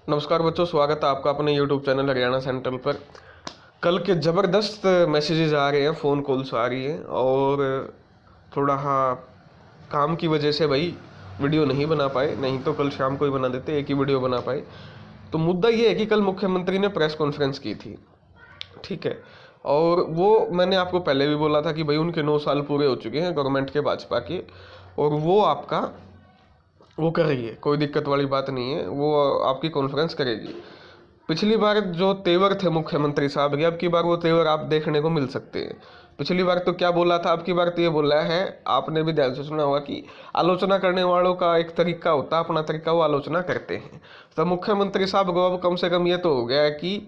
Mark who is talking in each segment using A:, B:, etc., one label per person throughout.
A: नमस्कार बच्चों, स्वागत है आपका अपने YouTube चैनल हरियाणा सेंट्रल पर। कल के ज़बरदस्त मैसेजेस आ रहे हैं, फ़ोन कॉल्स आ रही हैं और थोड़ा काम की वजह से भाई वीडियो नहीं बना पाए, नहीं तो कल शाम को ही बना देते, एक ही वीडियो बना पाए। तो मुद्दा ये है कि कल मुख्यमंत्री ने प्रेस कॉन्फ्रेंस की थी, ठीक है। और वो मैंने आपको पहले भी बोला था कि भाई उनके 9 साल पूरे हो चुके हैं गवर्नमेंट के, भाजपा के, और वो आपका वो करेगी, कोई दिक्कत वाली बात नहीं है, वो आपकी कॉन्फ्रेंस करेगी। पिछली बार जो तेवर थे मुख्यमंत्री साहब के, अब की बार वो तेवर आप देखने को मिल सकते हैं। पिछली बार तो क्या बोला था, अब की बार तो ये बोला है, आपने भी ध्यान से सुना होगा कि आलोचना करने वालों का एक तरीका होता है, अपना तरीका, वो आलोचना करते हैं। तो मुख्यमंत्री साहब को अब कम से कम ये तो हो गया है कि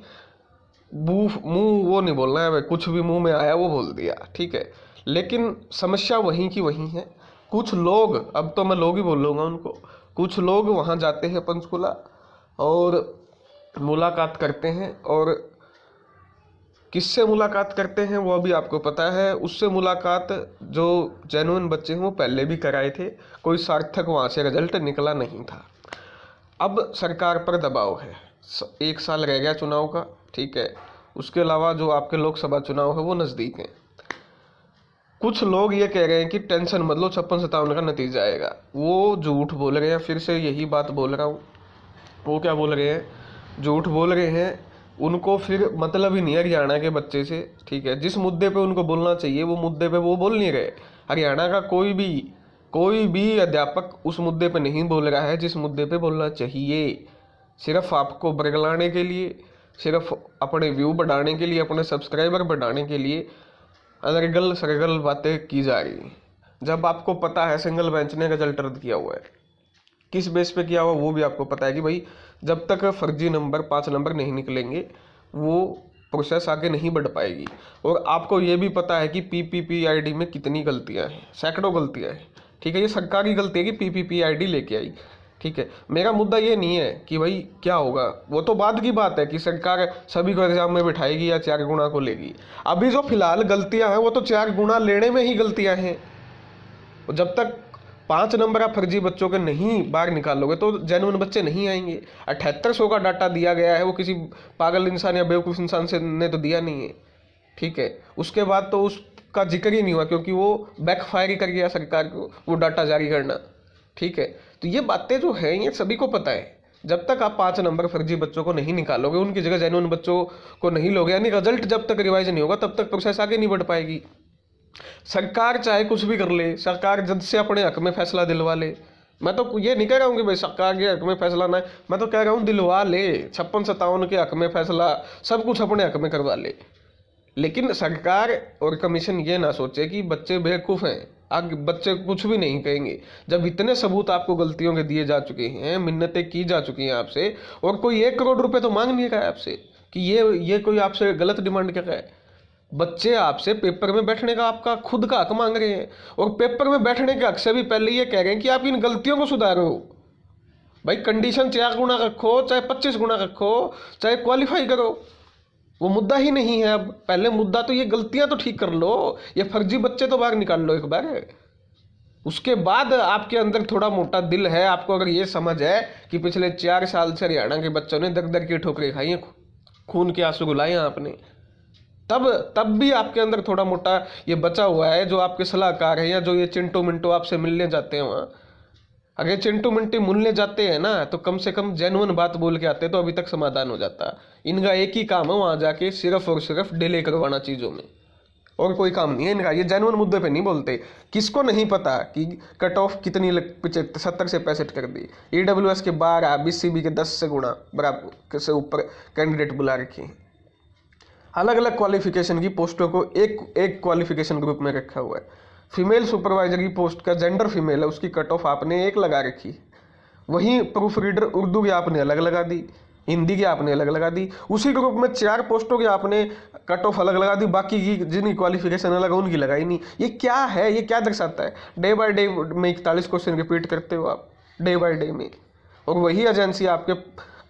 A: मुंह मुंह वो नहीं बोलना है भाई, कुछ भी मुंह में आया वो बोल दिया, ठीक है। लेकिन समस्या वहीं की वहीं है। कुछ लोग, अब तो मैं लोग ही बोल लूँगा उनको, कुछ लोग वहाँ जाते हैं पंचकुला और मुलाकात करते हैं, और किससे मुलाकात करते हैं वो अभी आपको पता है। उससे मुलाकात जो जेन्युइन बच्चे हैं वो पहले भी कराए थे, कोई सार्थक वहाँ से रिजल्ट निकला नहीं था। अब सरकार पर दबाव है, 1 साल रह गया चुनाव का, ठीक है। उसके अलावा जो आपके लोकसभा चुनाव है वो नज़दीक हैं। कुछ लोग ये कह रहे हैं कि टेंशन मत लो, 56-57 का नतीजा आएगा। वो झूठ बोल रहे हैं, फिर से यही बात बोल रहा हूँ। वो क्या बोल रहे हैं, झूठ बोल रहे हैं। उनको फिर मतलब ही नहीं है हरियाणा के बच्चे से, ठीक है। जिस मुद्दे पे उनको बोलना चाहिए वो मुद्दे पे वो बोल नहीं रहे। हरियाणा का कोई भी अध्यापक उस मुद्दे पे नहीं बोल रहा है जिस मुद्दे पे बोलना चाहिए। सिर्फ आपको बरगलाने के लिए, सिर्फ अपने व्यू बढ़ाने के लिए, अपने सब्सक्राइबर बढ़ाने के लिए अनर्गल सरगल बातें की जा रही हैं। जब आपको पता है सिंगल बेंच ने रिजल्ट रद्द किया हुआ है, किस बेस पे किया हुआ वो भी आपको पता है कि भाई जब तक फर्जी नंबर 5 नंबर नहीं निकलेंगे वो प्रोसेस आगे नहीं बढ़ पाएगी। और आपको ये भी पता है कि PPPID में कितनी गलतियां हैं, सैकड़ों गलतियां हैं, ठीक है। ये सरकार की गलती है कि PPPID लेके आई, ठीक है। मेरा मुद्दा ये नहीं है कि भाई क्या होगा, वो तो बाद की बात है कि सरकार सभी को एग्जाम में बिठाएगी या 4 गुना को लेगी। अभी जो फिलहाल गलतियां हैं वो तो 4 गुना लेने में ही गलतियां हैं। जब तक 5 नंबर आप फर्जी बच्चों के नहीं बाहर निकालोगे तो जेन्युइन बच्चे नहीं आएंगे। 7800 का डाटा दिया गया है, वो किसी पागल इंसान या बेवकूफ़ इंसान से ने तो दिया नहीं है, ठीक है। उसके बाद तो उसका जिक्र ही नहीं हुआ क्योंकि वो बैकफायर ही कर गया सरकार को वो डाटा जारी करना, ठीक है। तो ये बातें जो है ये सभी को पता है। जब तक आप 5 नंबर फर्जी बच्चों को नहीं निकालोगे, उनकी जगह जेन्युइन बच्चों को नहीं लोगे, यानी रिजल्ट जब तक रिवाइज नहीं होगा तब तक प्रोसेस आगे नहीं बढ़ पाएगी। सरकार चाहे कुछ भी कर ले, सरकार जल्द से अपने हक में फैसला दिलवा ले। मैं तो ये नहीं कह रहा हूँ कि भाई सरकार के हक में फैसला ना है, मैं तो कह रहा हूँ दिलवा ले, 56-57 के हक में फैसला सब कुछ अपने हक में करवा ले। लेकिन सरकार और कमीशन ये ना सोचे कि बच्चे बेवकूफ़ हैं, आगे बच्चे कुछ भी नहीं कहेंगे। जब इतने सबूत आपको गलतियों के दिए जा चुके हैं, मिन्नतें की जा चुकी हैं आपसे, और कोई 1 करोड़ रुपए तो मांग नहीं रहा है आपसे कि ये कोई आपसे गलत डिमांड कर रहा है। बच्चे आपसे पेपर में बैठने का आपका खुद का हक मांग रहे हैं, और पेपर में बैठने के हक से भी पहले ये कह रहे हैं कि आप इन गलतियों को सुधारो। भाई कंडीशन 4 गुना रखो, चाहे 25 गुना रखो, चाहे क्वालिफाई करो, वो मुद्दा ही नहीं है। अब पहले मुद्दा तो ये गलतियां तो ठीक कर लो, ये फर्जी बच्चे तो बाहर निकाल लो एक बार। उसके बाद आपके अंदर थोड़ा मोटा दिल है, आपको अगर ये समझ है कि पिछले 4 साल से हरियाणा के बच्चों ने दर दर की ठोकरें खाई हैं, खून के आंसू रुलाए हैं आपने, तब भी आपके अंदर थोड़ा मोटा ये बचा हुआ है। जो आपके सलाहकार हैं या जो ये चिंटू मिंटू आपसे मिलने जाते हैं वहाँ, अगर चिंटू मिंटू मिलने जाते हैं ना तो कम से कम जेन्युइन बात बोल के आते तो अभी तक समाधान हो जाता। इनका एक ही काम है वहाँ जाके सिर्फ और सिर्फ डिले करवाना चीज़ों में, और कोई काम नहीं है इनका। ये जेन्युइन मुद्दे पे नहीं बोलते। किसको नहीं पता कि कट ऑफ कितनी 70 से 65 कर दी, EWS के 12, BCB के 10 से गुणा बराबर से ऊपर कैंडिडेट बुला रखे हैं। अलग अलग क्वालिफिकेशन की पोस्टों को एक क्वालिफिकेशन ग्रुप में रखा हुआ है। फीमेल सुपरवाइजर की पोस्ट का जेंडर फीमेल है, उसकी कट ऑफ आपने एक लगा रखी। वहीं प्रूफ रीडर उर्दू की आपने अलग लगा दी, हिंदी की आपने अलग लगा दी। उसी ग्रुप में 4 पोस्टों की आपने कट ऑफ अलग लगा दी, बाकी की जिनकी क्वालिफिकेशन अलग है उनकी लगाई नहीं। ये क्या है, ये क्या दर्शाता है? डे बाय डे में 41 क्वेश्चन रिपीट करते हो आप, डे बाय डे में, और वही एजेंसी आपके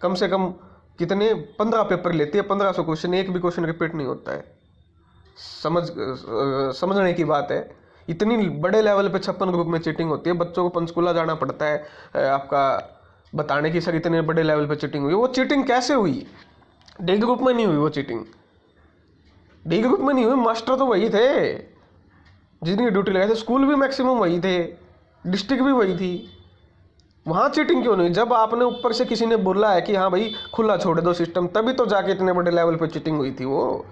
A: कम से कम कितने 15 पेपर लेती है, 1500 क्वेश्चन, एक भी क्वेश्चन रिपीट नहीं होता है। समझने की बात है। इतनी बड़े लेवल पे 56 ग्रुप में चीटिंग होती है, बच्चों को पंचकुला जाना पड़ता है, आपका बताने की सर इतने बड़े लेवल पे चीटिंग हुई। वो चीटिंग कैसे हुई? डी ग्रुप में नहीं हुई वो चीटिंग, डी ग्रुप में नहीं हुई। मास्टर तो वही थे जिनकी ड्यूटी लगाई थे, स्कूल भी मैक्सिमम वही थे, डिस्ट्रिक्ट भी वही थी। वहाँ चीटिंग क्यों नहीं? जब आपने ऊपर से किसी ने बोला है कि हाँ भाई खुला छोड़ दो सिस्टम, तभी तो जाके इतने बड़े लेवल पे चीटिंग हुई थी वो।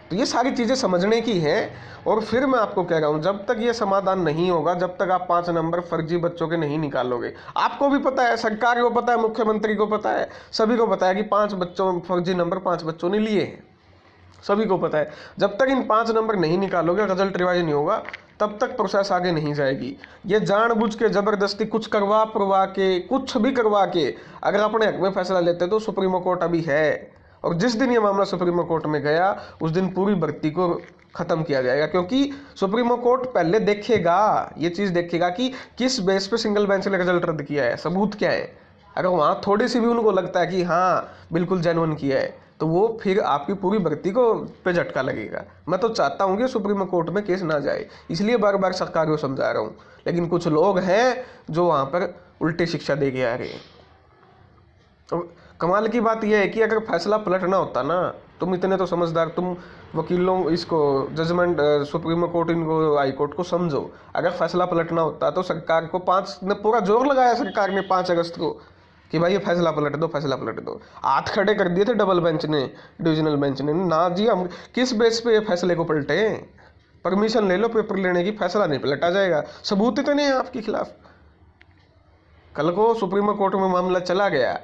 A: तो ये सारी चीज़ें समझने की हैं। और फिर मैं आपको कह रहा हूँ, जब तक ये समाधान नहीं होगा, जब तक आप 5 नंबर फर्जी बच्चों के नहीं निकालोगे, आपको भी पता है, सरकार को पता है, मुख्यमंत्री को पता है, सभी को पता है कि 5 बच्चों फर्जी नंबर 5 बच्चों ने लिए हैं, सभी को पता है। जब तक इन 5 नंबर नहीं निकालोगे, रिजल्ट रिवाइज नहीं होगा, तब तक प्रोसेस आगे नहीं जाएगी। ये जानबूझ के ज़बरदस्ती कुछ करवा के, कुछ भी करवा के अगर अपने हक में फैसला लेते तो सुप्रीम कोर्ट अभी है, और जिस दिन ये मामला सुप्रीम कोर्ट में गया उस दिन पूरी भर्ती को ख़त्म किया जाएगा। क्योंकि सुप्रीम कोर्ट पहले देखेगा, ये चीज़ देखेगा कि किस बेस पे सिंगल बेंच ने रिजल्ट रद्द किया है, सबूत क्या है। अगर वहाँ थोड़ी सी भी उनको लगता है कि हाँ बिल्कुल जेन्युइन किया है, तो वो फिर आपकी पूरी भर्ती को पे झटका लगेगा। मैं तो चाहता हूँ कि सुप्रीम कोर्ट में केस ना जाए, इसलिए बार बार सरकार को समझा रहा हूँ। लेकिन कुछ लोग हैं जो वहाँ पर उल्टी शिक्षा दे के आ रहे हैं। तो कमाल की बात यह है कि अगर फैसला पलटना होता ना, तुम इतने तो समझदार, तुम वकीलों इसको जजमेंट सुप्रीम कोर्ट इनको हाई कोर्ट को समझो। अगर फैसला पलटना होता तो सरकार को 5 ने पूरा जोर लगाया, सरकार ने 5 अगस्त को कि भाई ये फैसला पलट दो, फैसला पलट दो। हाथ खड़े कर दिए थे डबल बेंच ने, डिविजनल बेंच ने, ना जी हम किस बेस पे फैसले को पलटे? परमिशन ले लो पेपर लेने की, फैसला नहीं पलटा जाएगा, सबूत इतने हैं आपके खिलाफ। कल को सुप्रीम कोर्ट में मामला चला गया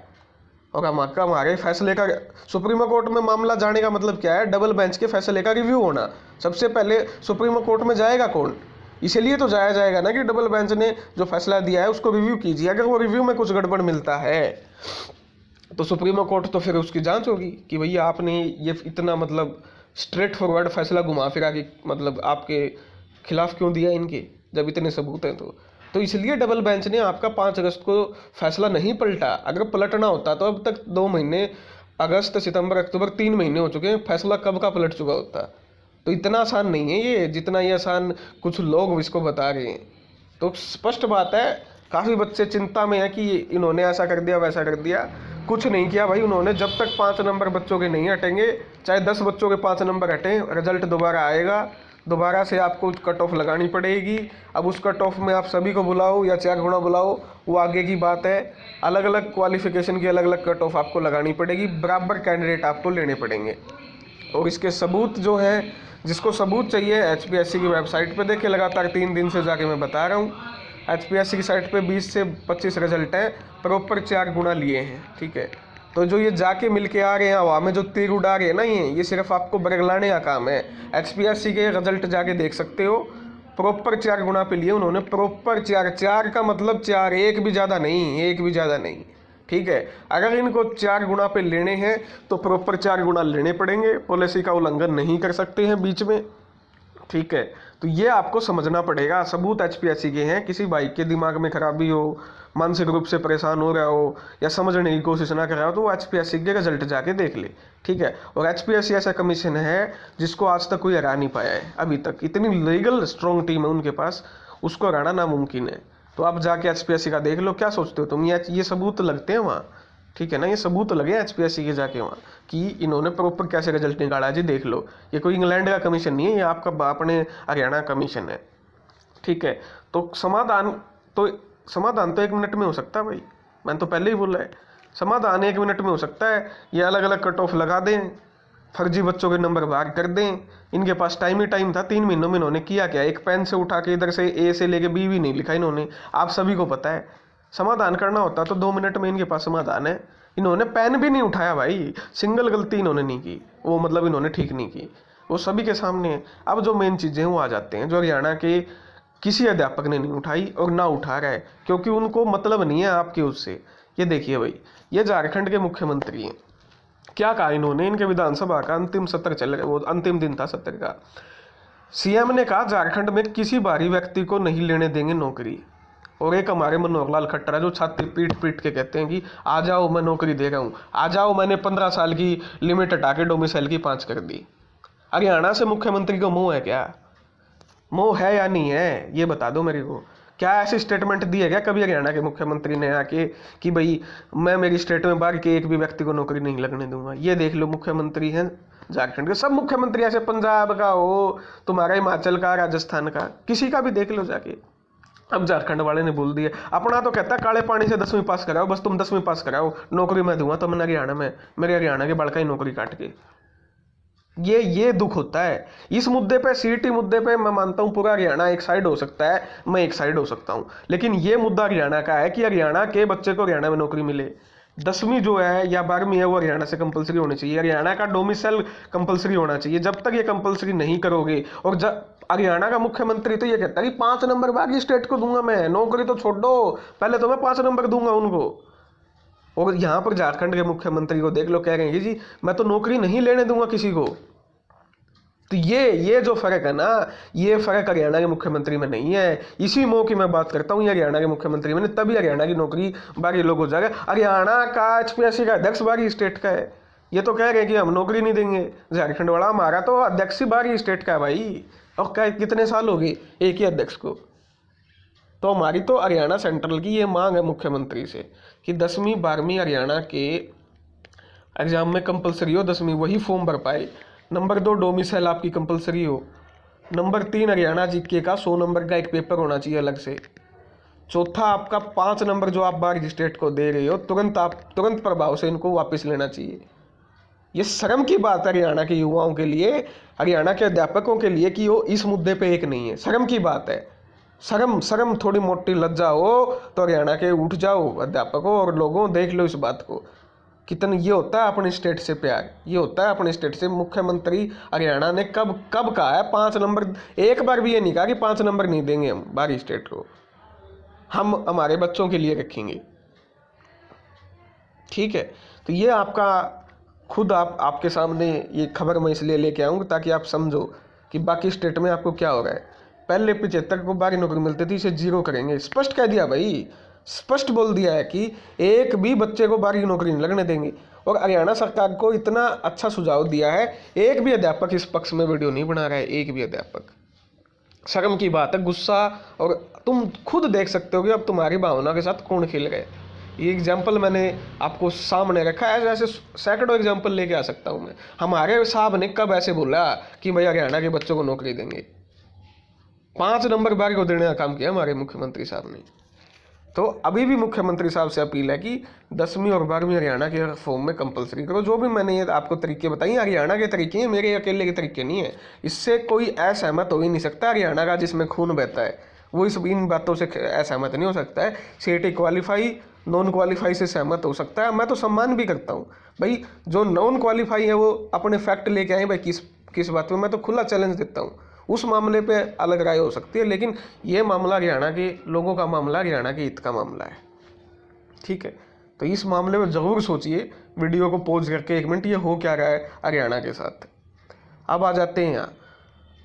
A: और हमारे फैसले का, सुप्रीम कोर्ट में मामला जाने का मतलब क्या है? डबल बेंच के फैसले का रिव्यू होना। सबसे पहले सुप्रीम कोर्ट में जाएगा कौन? इसलिए तो जाया जाएगा ना कि डबल बेंच ने जो फैसला दिया है उसको रिव्यू कीजिए। अगर वो रिव्यू में कुछ गड़बड़ मिलता है तो सुप्रीम कोर्ट तो फिर उसकी जांच होगी कि भैया आपने ये इतना मतलब स्ट्रेट फॉरवर्ड फैसला घुमा फिरा के मतलब आपके खिलाफ क्यों दिया इनके, जब इतने सबूत हैं तो इसलिए डबल बेंच ने आपका 5 अगस्त को फैसला नहीं पलटा। अगर पलटना होता तो अब तक 2 महीने, अगस्त सितंबर अक्टूबर 3 महीने हो चुके हैं, फैसला कब का पलट चुका होता। तो इतना आसान नहीं है ये, जितना ये आसान कुछ लोग इसको बता रहे हैं। तो स्पष्ट बात है, काफ़ी बच्चे चिंता में है कि इन्होंने ऐसा कर दिया वैसा कर दिया। कुछ नहीं किया भाई उन्होंने। जब तक 5 नंबर बच्चों के नहीं हटेंगे, चाहे 10 बच्चों के 5 नंबर हटें, रिजल्ट दोबारा आएगा, दोबारा से आपको कट ऑफ लगानी पड़ेगी। अब उस कट ऑफ में आप सभी को बुलाओ या 4 गुना बुलाओ, वो आगे की बात है। अलग अलग क्वालिफिकेशन की अलग अलग कट ऑफ आपको लगानी पड़ेगी, बराबर कैंडिडेट आपको लेने पड़ेंगे। और इसके सबूत जो है, जिसको सबूत चाहिए HPSC की वेबसाइट पे देखे, लगातार 3 दिन से जाके मैं बता रहा हूँ। HPSC की साइट पे 20 से 25 रिजल्ट हैं, प्रॉपर 4 गुना लिए हैं, ठीक है। तो जो ये जाके मिल के आ रहे हैं, हवा में जो तीर उड़ा रहे हैं ना, ये सिर्फ आपको बरगलाने का काम है। HPSC के रिजल्ट जाके देख सकते हो, प्रॉपर 4 गुना पे लिए उन्होंने, प्रॉपर 4 का मतलब 4, एक भी ज़्यादा नहीं, ठीक है। अगर इनको 4 गुना पे लेने हैं तो प्रॉपर 4 गुना लेने पड़ेंगे, पॉलिसी का उल्लंघन नहीं कर सकते हैं बीच में, ठीक है। तो ये आपको समझना पड़ेगा। सबूत HPSC के हैं। किसी भाई के दिमाग में खराबी हो, मानसिक रूप से परेशान हो रहा हो या समझने की कोशिश ना कर रहा हो, तो वो HPSC के रिजल्ट जाके देख ले, ठीक है। और HPSC ऐसा कमीशन है जिसको आज तक कोई हरा नहीं पाया है अभी तक। इतनी लीगल स्ट्रॉन्ग टीम है उनके पास, उसको हराना नामुमकिन है। तो आप जाके HPSC का देख लो। क्या सोचते हो तुम? ये सबूत लगते हैं वहाँ, ठीक है ना, ये सबूत लगे HPSC के जाके वहाँ कि इन्होंने प्रॉपर कैसे रिजल्ट निकाला जी, देख लो। ये कोई इंग्लैंड का कमीशन नहीं है, ये आपका अपने हरियाणा कमीशन है, ठीक है। तो समाधान तो 1 मिनट में हो सकता है भाई, मैंने तो पहले ही बोला है, समाधान 1 मिनट में हो सकता है। ये अलग अलग कट ऑफ लगा दें, फर्जी बच्चों के नंबर बाहर कर दें। इनके पास टाइम ही टाइम था। 3 महीनों में इन्होंने किया क्या? एक पेन से उठा के इधर से A से लेके B भी नहीं लिखा इन्होंने, आप सभी को पता है। समाधान करना होता तो 2 मिनट में इनके पास समाधान है। इन्होंने पेन भी नहीं उठाया भाई, सिंगल गलती इन्होंने नहीं की, वो मतलब इन्होंने ठीक नहीं की, वो सभी के सामने है। अब जो मेन चीज़ें वो आ जाते हैं जो हरियाणा के किसी अध्यापक ने नहीं उठाई और ना उठा रहा है, क्योंकि उनको मतलब नहीं है आपके उससे। ये देखिए भाई, ये झारखंड के मुख्यमंत्री हैं, क्या कहा इन्होंने? इनके विधानसभा का अंतिम सत्र चल रहा, वो अंतिम दिन था सत्र का। CM ने कहा झारखंड में किसी बाहरी व्यक्ति को नहीं लेने देंगे नौकरी। और एक हमारे मनोहर लाल खट्टर जो छाती पीट पीट के कहते हैं कि आ जाओ मैं नौकरी दे रहा हूँ, आ जाओ, मैंने 15 साल की लिमिट हटा के डोमिसाइल की 5 कर दी। हरियाणा से मुख्यमंत्री को मोह है क्या? मोह है या नहीं है, ये बता दो मेरे को। क्या ऐसी स्टेटमेंट दी है क्या कभी हरियाणा के मुख्यमंत्री ने आके कि भाई मैं मेरी स्टेट में बाहर के एक भी व्यक्ति को नौकरी नहीं लगने दूंगा? ये देख लो, मुख्यमंत्री हैं झारखंड के, सब मुख्यमंत्री ऐसे, पंजाब का हो, तुम्हारा हिमाचल का, राजस्थान का, किसी का भी देख लो जाके। अब झारखंड वाले ने बोल दिया, अपना तो कहता है काले पानी से 10वीं पास कराओ, बस तुम 10वीं पास कराओ, नौकरी मैं दूंगा तो मैंने हरियाणा में, मेरे हरियाणा के बड़का ही नौकरी काट के। ये दुख होता है इस मुद्दे पे, सीईटी मुद्दे पे। मैं मानता हूं पूरा हरियाणा एक साइड हो सकता है, मैं एक साइड हो सकता हूं, लेकिन ये मुद्दा हरियाणा का है कि हरियाणा के बच्चे को हरियाणा में नौकरी मिले। 10वीं जो है या 12वीं है वो हरियाणा से कंपलसरी होनी चाहिए, हरियाणा का डोमिसाइल कंपलसरी होना चाहिए। जब तक ये कंपलसरी नहीं करोगे, और जब हरियाणा का मुख्यमंत्री तो ये कहता है कि 5 नंबर बाकी स्टेट को दूंगा मैं, नौकरी तो छोड़ दो, पहले तो मैं 5 नंबर दूंगा उनको। और यहाँ पर झारखंड के मुख्यमंत्री को देख लो, कह रहे हैं कि जी मैं तो नौकरी नहीं लेने दूंगा किसी को। तो ये जो फर्क है ना, ये फर्क हरियाणा के मुख्यमंत्री में नहीं है। इसी मोह की मैं बात करता हूँ, ये हरियाणा के मुख्यमंत्री में, तभी हरियाणा की नौकरी बाकी लोग हो जाएगा। हरियाणा का HPSC का अध्यक्ष बाकी स्टेट का है, ये तो कह रहे हैं कि हम नौकरी नहीं देंगे। झारखंड वाला हमारा तो अध्यक्ष ही बाकी स्टेट का है भाई, और क्या कितने साल हो गए एक ही अध्यक्ष को। तो हमारी तो हरियाणा सेंट्रल की ये मांग है मुख्यमंत्री से कि 10वीं 12वीं हरियाणा के एग्जाम में कंपलसरी हो, 10वीं वही फॉर्म भर पाए। नंबर 2 डोमिसाइल आपकी कंपलसरी हो। नंबर 3 हरियाणा जीके का 100 नंबर का एक पेपर होना चाहिए अलग से। चौथा आपका 5 नंबर जो आप बाहर स्टेट को दे रहे हो, तुरंत प्रभाव से इनको वापस लेना चाहिए। ये शर्म की बात है हरियाणा के युवाओं के लिए, हरियाणा के अध्यापकों के लिए कि वो इस मुद्दे पे एक नहीं है। शर्म की बात है, शर्म थोड़ी मोटी लज्जा हो तो हरियाणा के उठ जाओ अध्यापकों और लोगों, देख लो इस बात को। कितनी ये होता है अपने स्टेट से प्यार, ये होता है अपने स्टेट से। मुख्यमंत्री हरियाणा ने कब कहा है 5 नंबर? एक बार भी ये नहीं कहा कि 5 नंबर नहीं देंगे हम बाहरी स्टेट को, हम हमारे बच्चों के लिए रखेंगे। ठीक है, तो ये आपका खुद आपके सामने ये खबर मैं इसलिए लेके आऊँगा ताकि आप समझो कि बाकी स्टेट में आपको क्या हो रहा है। पहले 75 को बाहरी नौकरी मिलती थी, इसे 0 करेंगे, स्पष्ट कह दिया भाई, स्पष्ट बोल दिया है कि एक भी बच्चे को बाहरी नौकरी नहीं लगने देंगे। और हरियाणा सरकार को इतना अच्छा सुझाव दिया है, एक भी अध्यापक इस पक्ष में वीडियो नहीं बना रहा है, एक भी अध्यापक। शर्म की बात है, गुस्सा। और तुम खुद देख सकते हो कि अब तुम्हारी भावना के साथ कौन खेल गए। ये एग्जाम्पल मैंने आपको सामने रखा है, ऐसे सैकड़ों एग्जाम्पल लेके आ सकता हूँ मैं। हमारे साहब ने कब ऐसे बोला कि भाई हरियाणा के बच्चों को नौकरी देंगे? 5 नंबर बाहरी को देने का काम किया हमारे मुख्यमंत्री साहब ने। तो अभी भी मुख्यमंत्री साहब से अपील है कि 10वीं और 12वीं हरियाणा के फॉर्म में कंपलसरी करो। जो भी मैंने ये आपको तरीके बताई, हरियाणा के तरीके हैं, मेरे अकेले के तरीके नहीं है। इससे कोई असहमत हो ही नहीं सकता। हरियाणा का जिसमें खून बहता है वो इन बातों से असहमत नहीं हो सकता है। सीईटी क्वालिफाई नॉन क्वालिफाई से सहमत हो सकता है, मैं तो सम्मान भी करता हूँ भाई। जो नॉन क्वालिफाई है वो अपने फैक्ट लेके आए भाई, किस बात में, मैं तो खुला चैलेंज देता हूँ। उस मामले पे अलग राय हो सकती है, लेकिन ये मामला हरियाणा के लोगों का मामला, हरियाणा के हित का मामला है। ठीक है, तो इस मामले में ज़रूर सोचिए, वीडियो को पॉज करके 1 मिनट, ये हो क्या रहा है हरियाणा के साथ। अब आ जाते हैं यहाँ,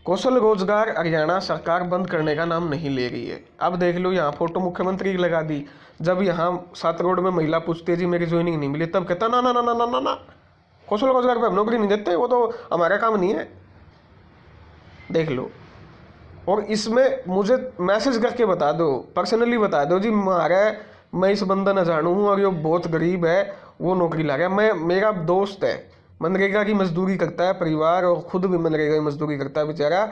A: कौशल रोजगार हरियाणा सरकार बंद करने का नाम नहीं ले रही है। अब देख लो, यहाँ फोटो मुख्यमंत्री की लगा दी। जब यहाँ 7 रोड में महिला पूछती है जी मेरी ज्वाइनिंग नहीं मिली, तब कहता ना ना ना ना ना ना ना, कौशल रोजगार पे हम नौकरी नहीं देते, वो तो हमारा काम नहीं है। देख लो, और इसमें मुझे मैसेज करके बता दो, पर्सनली बता दो जी मैं इस बंदा न जानू हूँ और ये बहुत गरीब है, वो नौकरी ला गया। मेरा दोस्त है, मनरेगा की मजदूरी करता है परिवार, और खुद भी मनरेगा की मजदूरी करता है बेचारा।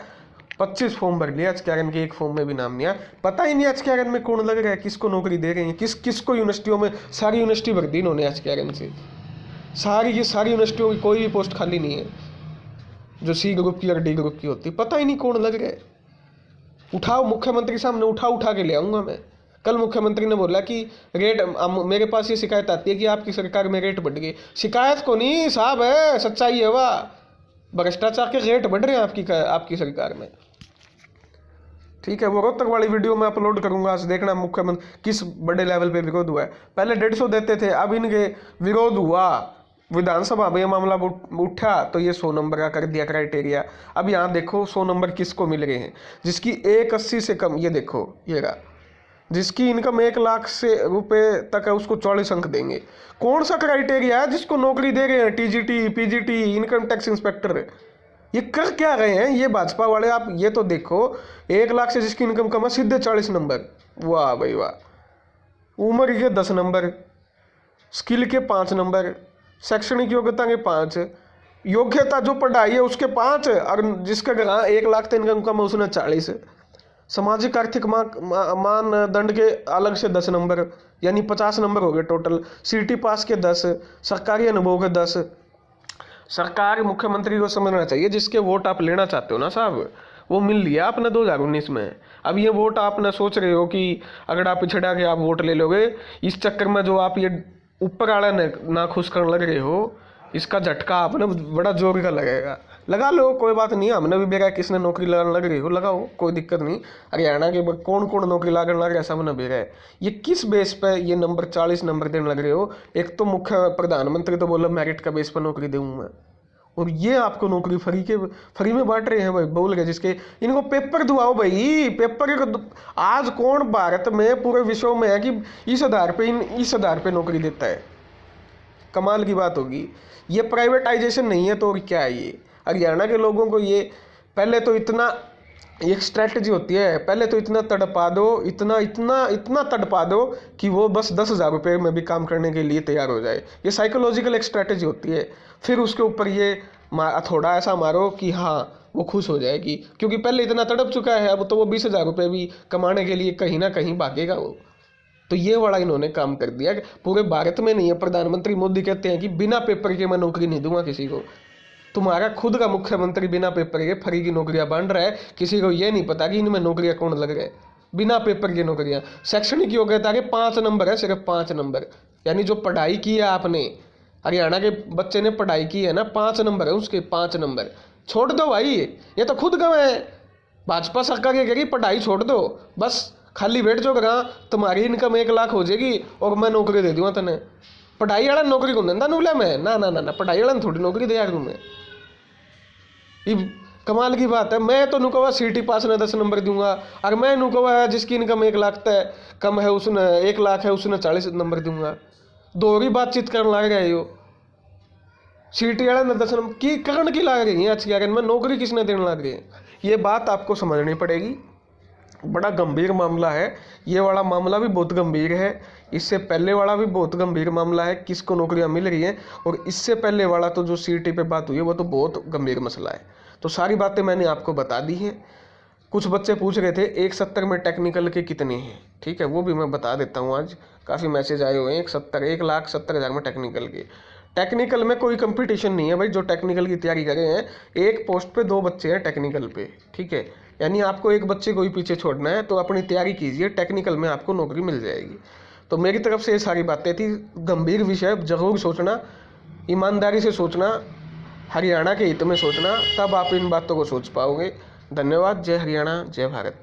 A: 25 फॉर्म भर लिया, एचकेआरएन के एक फॉर्म में भी नाम नहीं आया। पता ही नहीं एचकेआरएन में कौन लग रहा है, किसको नौकरी दे रहे हैं, किसको यूनिवर्सिटियों में। सारी यूनिवर्सिटी भर दी इन्होंने एचकेआरएन से, सारी की सारी यूनिवर्सिटियों की कोई भी पोस्ट खाली नहीं है जो C ग्रुप की और D ग्रुप की होती। पता ही नहीं कौन लग रहा है। उठाओ, मुख्यमंत्री सामने उठा के ले आऊँगा मैं। कल मुख्यमंत्री ने बोला कि रेट, मेरे पास ये शिकायत आती है कि आपकी सरकार में रेट बढ़ गए। शिकायत को नहीं साहब है, सच्चाई है वह, भ्रष्टाचार के रेट बढ़ रहे हैं आपकी सरकार में। ठीक है, वो रोहतक वाली वीडियो मैं अपलोड करूंगा, आज देखना मुख्यमंत्री किस बड़े लेवल पे विरोध हुआ है। पहले 150 देते थे, अब इनके विरोध हुआ, विधानसभा में ये मामला उठा तो ये 100 नंबर का कर दिया क्राइटेरिया। अब यहाँ देखो 100 नंबर किसको मिल रहे हैं, जिसकी 180 से कम, ये देखो ये रहा, जिसकी इनकम 1 लाख से रुपए तक है उसको 40 अंक देंगे। कौन सा क्राइटेरिया है जिसको नौकरी दे रहे हैं? TGT, PGT, income tax inspector, ये कर क्या रहे हैं ये भाजपा वाले? आप ये तो देखो, 1 लाख से जिसकी इनकम कम है सीधे 40 नंबर, वाह भाई वाह। उम्र के 10 नंबर, स्किल के 5 नंबर, शैक्षणिक योग्यता के 5, योग्यता जो पढ़ाई है उसके 5, और जिसका 1 लाख तक इनकम कम है उसने 40, सामाजिक आर्थिक मानदंड के अलग से 10 नंबर, यानी 50 नंबर हो गए टोटल। सीटी पास के 10, सरकारी अनुभव के 10। सरकार मुख्यमंत्री को समझना चाहिए, जिसके वोट आप लेना चाहते हो ना साहब, वो मिल लिया आपने 2019 में। अब ये वोट आपने सोच रहे हो कि अगर आप पिछड़ा के आप वोट ले लोगे, इस चक्कर में जो आप ये ऊपर वाला ना खुश करने लग रहे हो, इसका झटका आपने बड़ा जोर का लगेगा। लगा लो, कोई बात नहीं, हमने भी बेरा किसने नौकरी लगाने लग रही हो लगाओ, कोई दिक्कत नहीं। हरियाणा के कौन कौन नौकरी लगाने लग रहा है सबने बेरा है। ये किस बेस पे ये नंबर 40 नंबर देने लग रहे हो? एक तो मुख्य प्रधानमंत्री तो बोला मेरिट का बेस पर नौकरी दूंगा मैं, और ये आपको नौकरी फ्री में बांट रहे हैं भाई, बोल गए जिसके। इनको पेपर दुआओ भाई, पेपर आज कौन भारत में पूरे विश्व में है कि इस आधार पे नौकरी देता है? कमाल की बात होगी। ये प्राइवेटाइजेशन नहीं है तो और क्या है? ये हरियाणा के लोगों को ये पहले तो इतना एक स्ट्रैटेजी होती है, पहले तो इतना तड़पा दो, इतना तड़पा दो कि वो बस 10,000 रुपये में भी काम करने के लिए तैयार हो जाए। ये साइकोलॉजिकल एक स्ट्रैटेजी होती है। फिर उसके ऊपर ये थोड़ा ऐसा मारो कि हाँ वो खुश हो जाएगी, क्योंकि पहले इतना तड़प चुका है, अब तो वो 20,000 रुपये भी कमाने के लिए कहीं ना कहीं भागेगा वो। तो ये वाला इन्होंने काम कर दिया। पूरे भारत में नहीं है। प्रधानमंत्री मोदी कहते हैं कि बिना पेपर के मैं नौकरी नहीं दूंगा किसी को। तुम्हारा खुद का मुख्यमंत्री बिना पेपर के फ्री की नौकरियां बांट रहा है, किसी को ये नहीं पता कि इनमें नौकरियां कौन लग रहे हैं। बिना पेपर की नौकरियां। शैक्षणिक योग्यता के 5 नंबर है, सिर्फ 5 नंबर, यानी जो पढ़ाई की है आपने, हरियाणा के बच्चे ने पढ़ाई की है ना, 5 नंबर है उसके, 5 नंबर। छोड़ दो भाई, ये तो खुद गए है। भाजपा सरकार ये कहेगी पढ़ाई छोड़ दो, बस खाली बैठ जाओ करा, तुम्हारी इनकम 1 लाख हो जाएगी और मैं नौकरी दे दूंगा तने। पढ़ाई वाला नौकरी को देता नूला मैं, ना पढ़ाई वाला थोड़ी नौकरी दे यार तुम्हें। ये कमाल की बात है। मैं तो नुकवा सीटी पास ने 10 नंबर दूंगा, और मैं नुकवा जिसकी इनकम 1 लाख तक कम है उसने 1 लाख है उसने 40 नंबर दूंगा। दोहरी बातचीत करने लग रहे हो। सीटी वाला ने 10 नंबर की करण की लग रही है अच्छी, में नौकरी किसने देने लग रही है? ये बात आपको समझनी पड़ेगी। बड़ा गंभीर मामला है ये वाला, मामला भी बहुत गंभीर है। इससे पहले वाला भी बहुत गंभीर मामला है, किसको नौकरियां मिल रही हैं, और इससे पहले वाला तो जो सीटी पे बात हुई है वो तो बहुत गंभीर मसला है। तो सारी बातें मैंने आपको बता दी हैं। कुछ बच्चे पूछ रहे थे 170 में टेक्निकल के कितने हैं, ठीक है, वो भी मैं बता देता हूँ। आज काफ़ी मैसेज आए हुए हैं। 1,70,00,000 में टेक्निकल के। टेक्निकल में कोई कंपटीशन नहीं है भाई। जो टेक्निकल की तैयारी कर रहे हैं, एक पोस्ट पे 2 बच्चे हैं टेक्निकल पे, ठीक है, यानी आपको एक बच्चे को ही पीछे छोड़ना है। तो अपनी तैयारी कीजिए, टेक्निकल में आपको नौकरी मिल जाएगी। तो मेरी तरफ से ये सारी बातें थी। गंभीर विषय, जरूर सोचना, ईमानदारी से सोचना, हरियाणा के हित में सोचना, तब आप इन बातों को सोच पाओगे। धन्यवाद। जय हरियाणा, जय भारत।